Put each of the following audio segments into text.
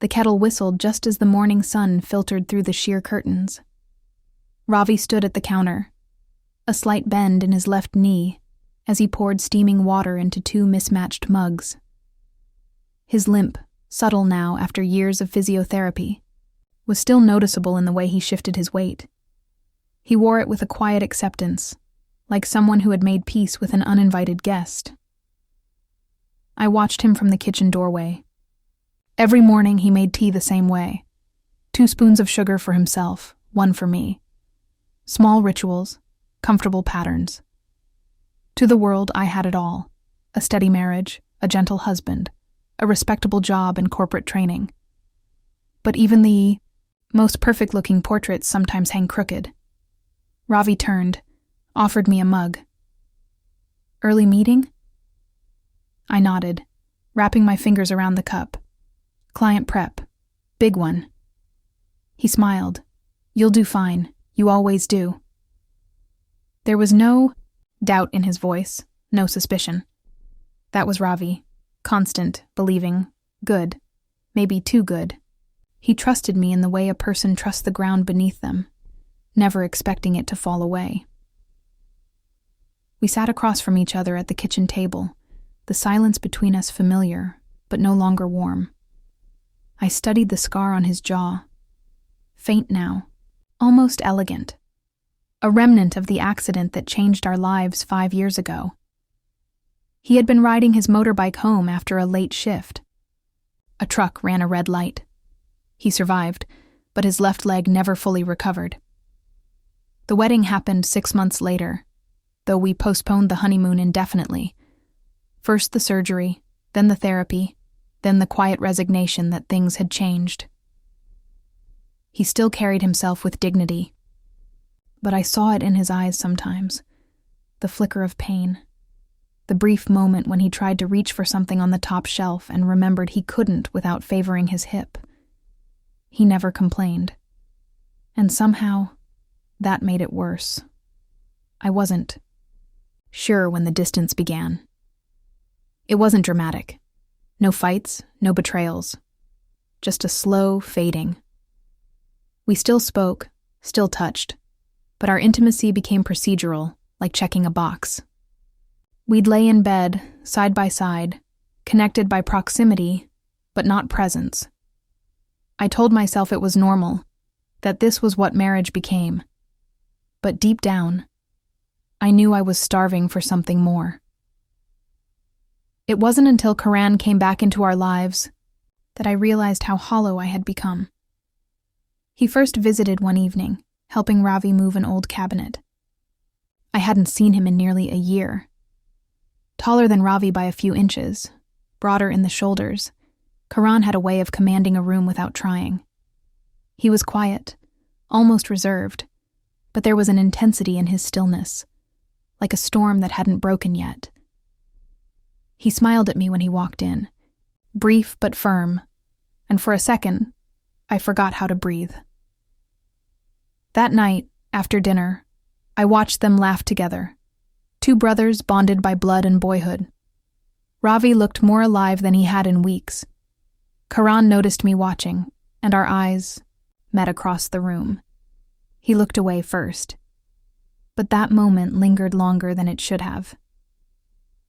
The kettle whistled just as the morning sun filtered through the sheer curtains. Ravi stood at the counter, a slight bend in his left knee as he poured steaming water into two mismatched mugs. His limp, subtle now after years of physiotherapy, was still noticeable in the way he shifted his weight. He wore it with a quiet acceptance, like someone who had made peace with an uninvited guest. I watched him from the kitchen doorway. Every morning he made tea the same way. 2 spoons of sugar for himself, 1 for me. Small rituals, comfortable patterns. To the world, I had it all: a steady marriage, a gentle husband, a respectable job and corporate training. But even the most perfect-looking portraits sometimes hang crooked. Ravi turned, offered me a mug. "Early meeting?" I nodded, wrapping my fingers around the cup. "Client prep. Big one." He smiled. "You'll do fine. You always do." There was no doubt in his voice, no suspicion. That was Ravi. Constant, believing, good, maybe too good. He trusted me in the way a person trusts the ground beneath them, never expecting it to fall away. We sat across from each other at the kitchen table, the silence between us familiar, but no longer warm. I studied the scar on his jaw. Faint now, almost elegant. A remnant of the accident that changed our lives 5 years ago. He had been riding his motorbike home after a late shift. A truck ran a red light. He survived, but his left leg never fully recovered. The wedding happened 6 months later, though we postponed the honeymoon indefinitely. First the surgery, then the therapy, then the quiet resignation that things had changed. He still carried himself with dignity, but I saw it in his eyes sometimes, the flicker of pain, the brief moment when he tried to reach for something on the top shelf and remembered he couldn't without favoring his hip. He never complained, and somehow that made it worse. I wasn't sure when the distance began. It wasn't dramatic. No fights, no betrayals. Just a slow fading. We still spoke, still touched, but our intimacy became procedural, like checking a box. We'd lay in bed, side by side, connected by proximity, but not presence. I told myself it was normal, that this was what marriage became. But deep down, I knew I was starving for something more. It wasn't until Karan came back into our lives that I realized how hollow I had become. He first visited one evening, helping Ravi move an old cabinet. I hadn't seen him in nearly a year. Taller than Ravi by a few inches, broader in the shoulders, Karan had a way of commanding a room without trying. He was quiet, almost reserved, but there was an intensity in his stillness, like a storm that hadn't broken yet. He smiled at me when he walked in, brief but firm, and for a second, I forgot how to breathe. That night, after dinner, I watched them laugh together, 2 brothers bonded by blood and boyhood. Ravi looked more alive than he had in weeks. Karan noticed me watching, and our eyes met across the room. He looked away first, but that moment lingered longer than it should have.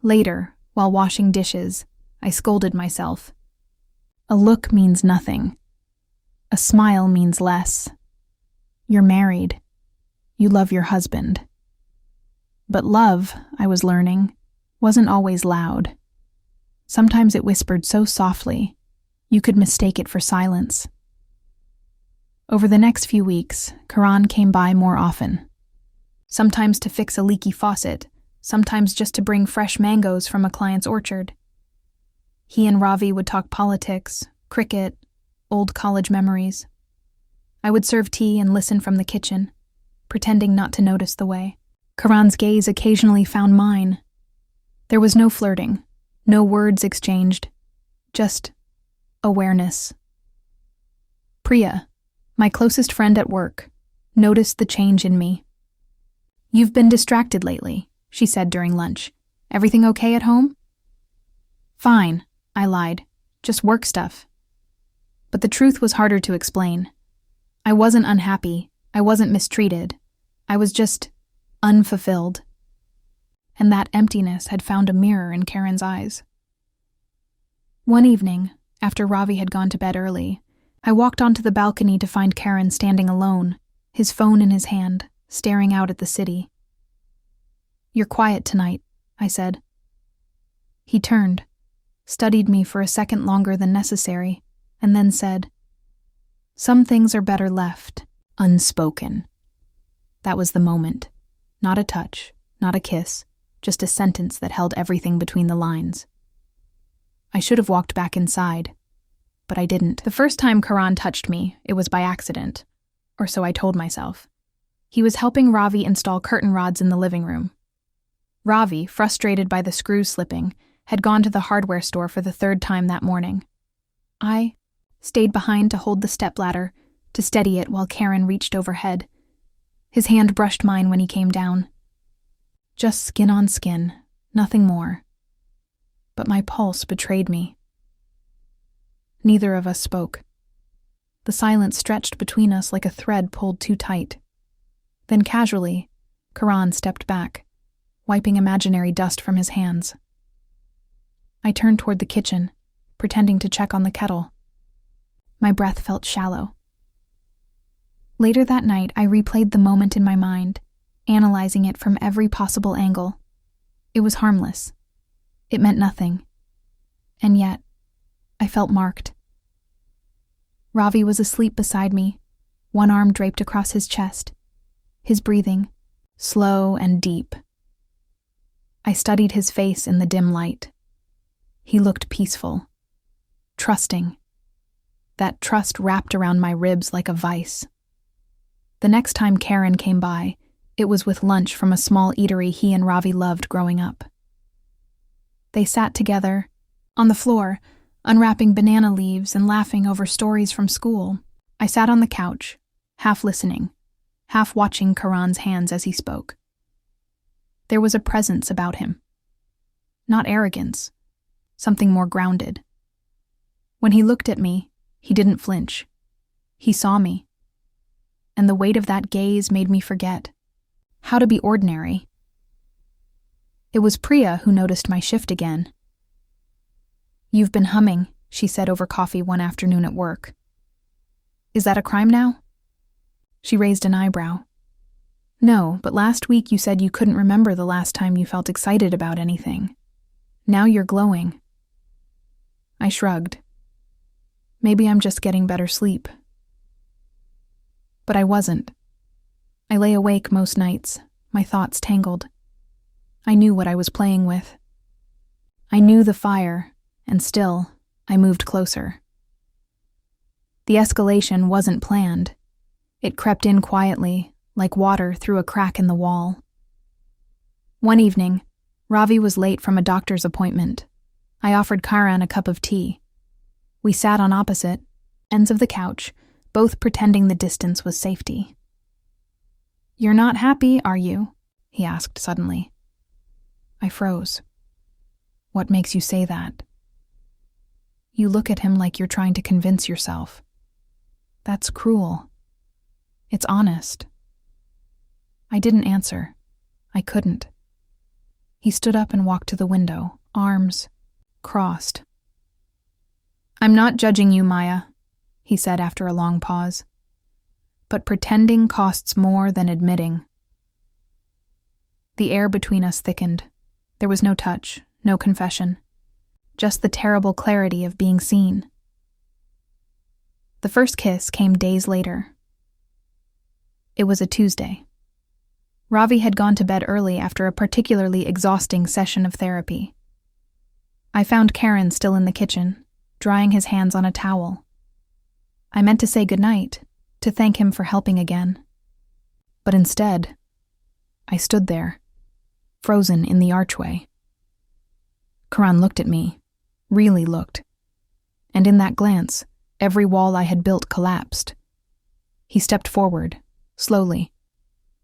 Later, while washing dishes, I scolded myself. A look means nothing. A smile means less. You're married. You love your husband. But love, I was learning, wasn't always loud. Sometimes it whispered so softly, you could mistake it for silence. Over the next few weeks, Karan came by more often. Sometimes to fix a leaky faucet, sometimes just to bring fresh mangoes from a client's orchard. He and Ravi would talk politics, cricket, old college memories. I would serve tea and listen from the kitchen, pretending not to notice the way. Karan's gaze occasionally found mine. There was no flirting, no words exchanged, just awareness. Priya, my closest friend at work, noticed the change in me. "You've been distracted lately," she said during lunch. "Everything okay at home?" "Fine," I lied. "Just work stuff." But the truth was harder to explain. I wasn't unhappy. I wasn't mistreated. I was just unfulfilled. And that emptiness had found a mirror in Karen's eyes. One evening, after Ravi had gone to bed early, I walked onto the balcony to find Karen standing alone, his phone in his hand, staring out at the city. "You're quiet tonight," I said. He turned, studied me for a second longer than necessary, and then said, "Some things are better left unspoken." That was the moment. Not a touch, not a kiss, just a sentence that held everything between the lines. I should have walked back inside, but I didn't. The first time Karan touched me, it was by accident, or so I told myself. He was helping Ravi install curtain rods in the living room. Ravi, frustrated by the screws slipping, had gone to the hardware store for the third time that morning. I stayed behind to hold the stepladder, to steady it while Karen reached overhead. His hand brushed mine when he came down. Just skin on skin, nothing more. But my pulse betrayed me. Neither of us spoke. The silence stretched between us like a thread pulled too tight. Then casually, Karan stepped back, wiping imaginary dust from his hands. I turned toward the kitchen, pretending to check on the kettle. My breath felt shallow. Later that night, I replayed the moment in my mind, analyzing it from every possible angle. It was harmless. It meant nothing. And yet, I felt marked. Ravi was asleep beside me, one arm draped across his chest, his breathing slow and deep. I studied his face in the dim light. He looked peaceful, trusting. That trust wrapped around my ribs like a vice. The next time Karen came by, it was with lunch from a small eatery he and Ravi loved growing up. They sat together, on the floor, unwrapping banana leaves and laughing over stories from school. I sat on the couch, half listening, half watching Karan's hands as he spoke. There was a presence about him. Not arrogance, something more grounded. When he looked at me, he didn't flinch. He saw me. And the weight of that gaze made me forget how to be ordinary. It was Priya who noticed my shift again. "You've been humming," she said over coffee one afternoon at work. "Is that a crime now?" She raised an eyebrow. "No, but last week you said you couldn't remember the last time you felt excited about anything. Now you're glowing." I shrugged. Maybe I'm just getting better sleep. But I wasn't. I lay awake most nights, my thoughts tangled. I knew what I was playing with. I knew the fire, and still, I moved closer. The escalation wasn't planned. It crept in quietly, like water through a crack in the wall. One evening, Ravi was late from a doctor's appointment. I offered Karan a cup of tea. We sat on opposite ends of the couch, both pretending the distance was safety. "You're not happy, are you?" he asked suddenly. I froze. "What makes you say that?" "You look at him like you're trying to convince yourself. That's cruel. It's honest." I didn't answer. I couldn't. He stood up and walked to the window, arms crossed. "I'm not judging you, Maya," he said after a long pause. "But pretending costs more than admitting." The air between us thickened. There was no touch, no confession. Just the terrible clarity of being seen. The first kiss came days later. It was a Tuesday. Ravi had gone to bed early after a particularly exhausting session of therapy. I found Karen still in the kitchen, drying his hands on a towel. I meant to say goodnight, to thank him for helping again. But instead, I stood there, frozen in the archway. Karan looked at me, really looked. And in that glance, every wall I had built collapsed. He stepped forward, slowly,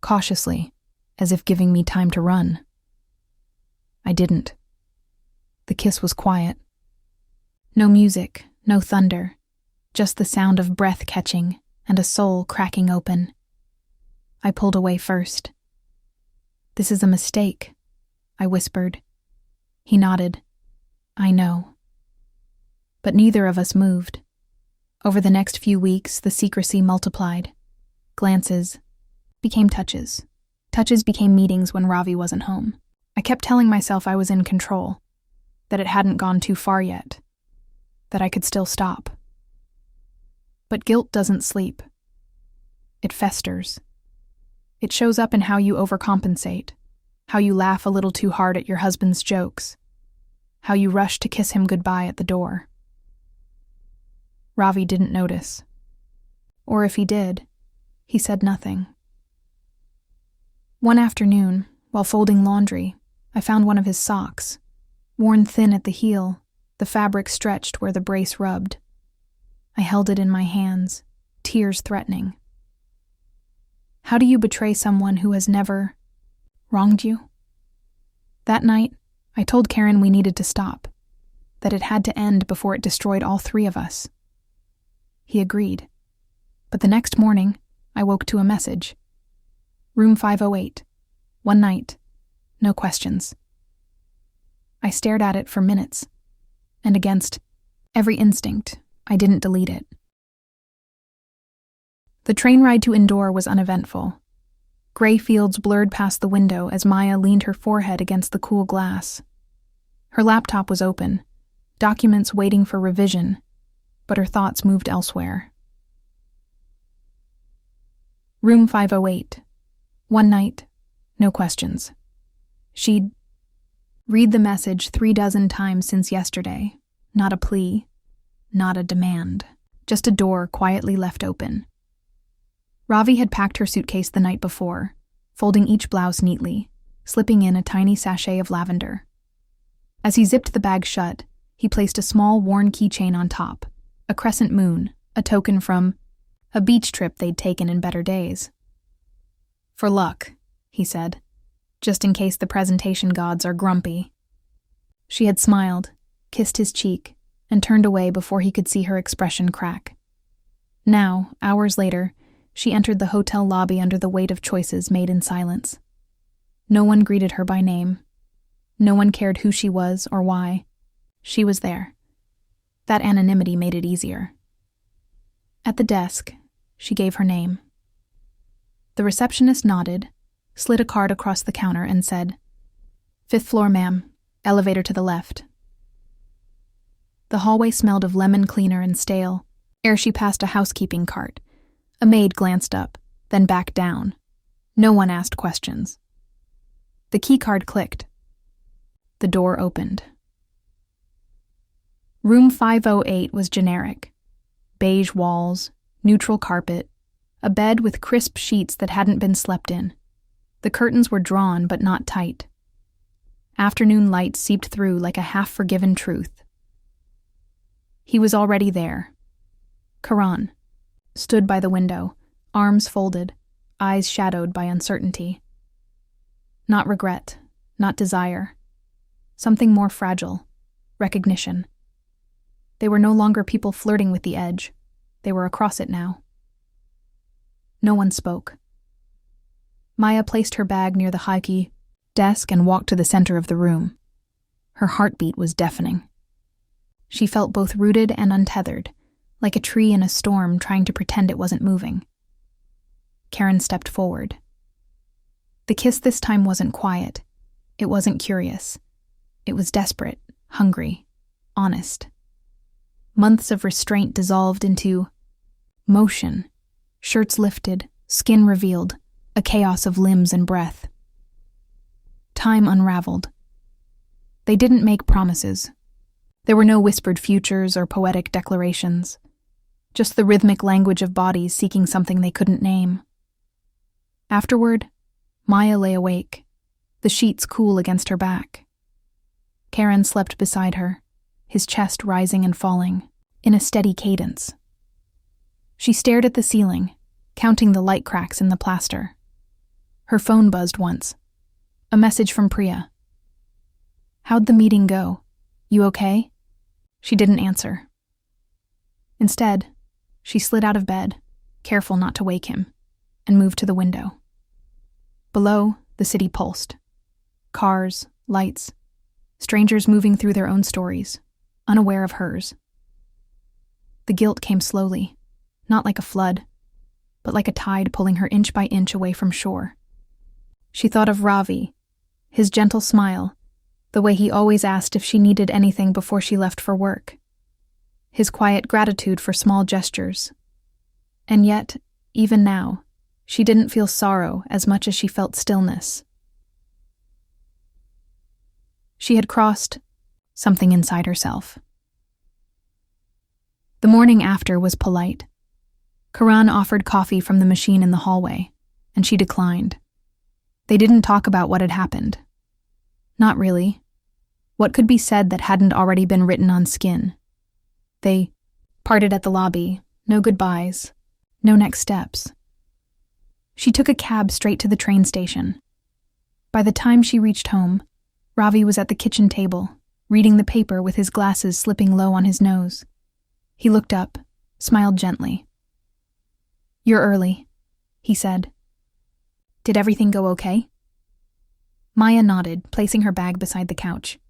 cautiously, as if giving me time to run. I didn't. The kiss was quiet. No music, no thunder, just the sound of breath catching and a soul cracking open. I pulled away first. "This is a mistake," I whispered. He nodded. "I know." But neither of us moved. Over the next few weeks, the secrecy multiplied. Glances became touches. Touches became meetings when Ravi wasn't home. I kept telling myself I was in control, that it hadn't gone too far yet, that I could still stop. But guilt doesn't sleep. It festers. It shows up in how you overcompensate, how you laugh a little too hard at your husband's jokes, how you rush to kiss him goodbye at the door. Ravi didn't notice. Or if he did, he said nothing. One afternoon, while folding laundry, I found one of his socks, worn thin at the heel, the fabric stretched where the brace rubbed. I held it in my hands, tears threatening. How do you betray someone who has never wronged you? That night, I told Karen we needed to stop, that it had to end before it destroyed all three of us. He agreed. But the next morning, I woke to a message. Room 508. One night. No questions. I stared at it for minutes, and against every instinct, I didn't delete it. The train ride to Indore was uneventful. Gray fields blurred past the window as Maya leaned her forehead against the cool glass. Her laptop was open, documents waiting for revision, but her thoughts moved elsewhere. Room 508. One night, no questions. She'd read the message 36 times since yesterday. Not a plea, not a demand, just a door quietly left open. Ravi had packed her suitcase the night before, folding each blouse neatly, slipping in a tiny sachet of lavender. As he zipped the bag shut, he placed a small worn keychain on top, a crescent moon, a token from a beach trip they'd taken in better days. "For luck," he said, "just in case the presentation gods are grumpy." She had smiled, kissed his cheek, and turned away before he could see her expression crack. Now, hours later, she entered the hotel lobby under the weight of choices made in silence. No one greeted her by name. No one cared who she was or why. She was there. That anonymity made it easier. At the desk, she gave her name. The receptionist nodded, slid a card across the counter, and said, "5th floor, ma'am. Elevator to the left." The hallway smelled of lemon cleaner and stale, ere she passed a housekeeping cart. A maid glanced up, then back down. No one asked questions. The keycard clicked. The door opened. Room 508 was generic. Beige walls, neutral carpet, a bed with crisp sheets that hadn't been slept in. The curtains were drawn but not tight. Afternoon light seeped through like a half-forgiven truth. He was already there. Karan stood by the window, arms folded, eyes shadowed by uncertainty. Not regret, not desire. Something more fragile. Recognition. They were no longer people flirting with the edge. They were across it now. No one spoke. Maya placed her bag near the high-key desk and walked to the center of the room. Her heartbeat was deafening. She felt both rooted and untethered, like a tree in a storm trying to pretend it wasn't moving. Karen stepped forward. The kiss this time wasn't quiet. It wasn't curious. It was desperate, hungry, honest. Months of restraint dissolved into motion, shirts lifted, skin revealed, a chaos of limbs and breath. Time unraveled. They didn't make promises. There were no whispered futures or poetic declarations, just the rhythmic language of bodies seeking something they couldn't name. Afterward, Maya lay awake, the sheets cool against her back. Karen slept beside her, his chest rising and falling, in a steady cadence. She stared at the ceiling, counting the light cracks in the plaster. Her phone buzzed once. A message from Priya. "How'd the meeting go? You okay?" She didn't answer. Instead, She slid out of bed, careful not to wake him, and moved to the window. Below, the city pulsed. Cars, lights, strangers moving through their own stories, unaware of hers. The guilt came slowly, not like a flood, but like a tide pulling her inch by inch away from shore. She thought of Ravi, his gentle smile, the way he always asked if she needed anything before she left for work, his quiet gratitude for small gestures. And yet, even now, she didn't feel sorrow as much as she felt stillness. She had crossed something inside herself. The morning after was polite. Karan offered coffee from the machine in the hallway, and she declined. They didn't talk about what had happened. Not really. What could be said that hadn't already been written on skin? They parted at the lobby, no goodbyes, no next steps. She took a cab straight to the train station. By the time she reached home, Ravi was at the kitchen table, reading the paper with his glasses slipping low on his nose. He looked up, smiled gently. "You're early," he said. "Did everything go okay?" Maya nodded, placing her bag beside the couch.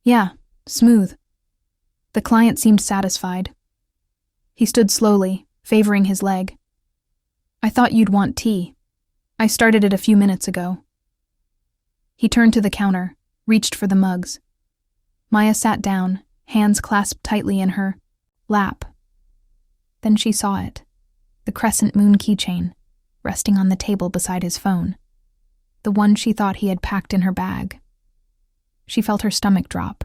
"Yeah, smooth." The client seemed satisfied. He stood slowly, favoring his leg. "I thought you'd want tea. I started it a few minutes ago." He turned to the counter, reached for the mugs. Maya sat down, hands clasped tightly in her lap. Then she saw it, the crescent moon keychain, resting on the table beside his phone, the one she thought he had packed in her bag. She felt her stomach drop.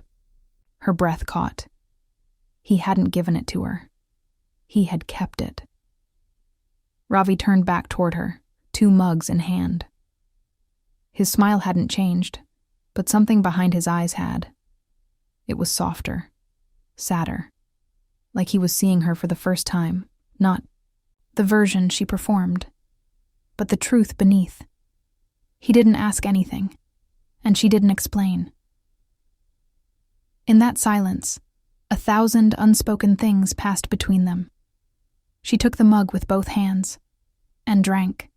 Her breath caught. He hadn't given it to her. He had kept it. Ravi turned back toward her, 2 mugs in hand. His smile hadn't changed, but something behind his eyes had. It was softer, sadder, like he was seeing her for the first time, not the version she performed, but the truth beneath. He didn't ask anything, and she didn't explain. In that silence, 1,000 unspoken things passed between them. She took the mug with both hands and drank.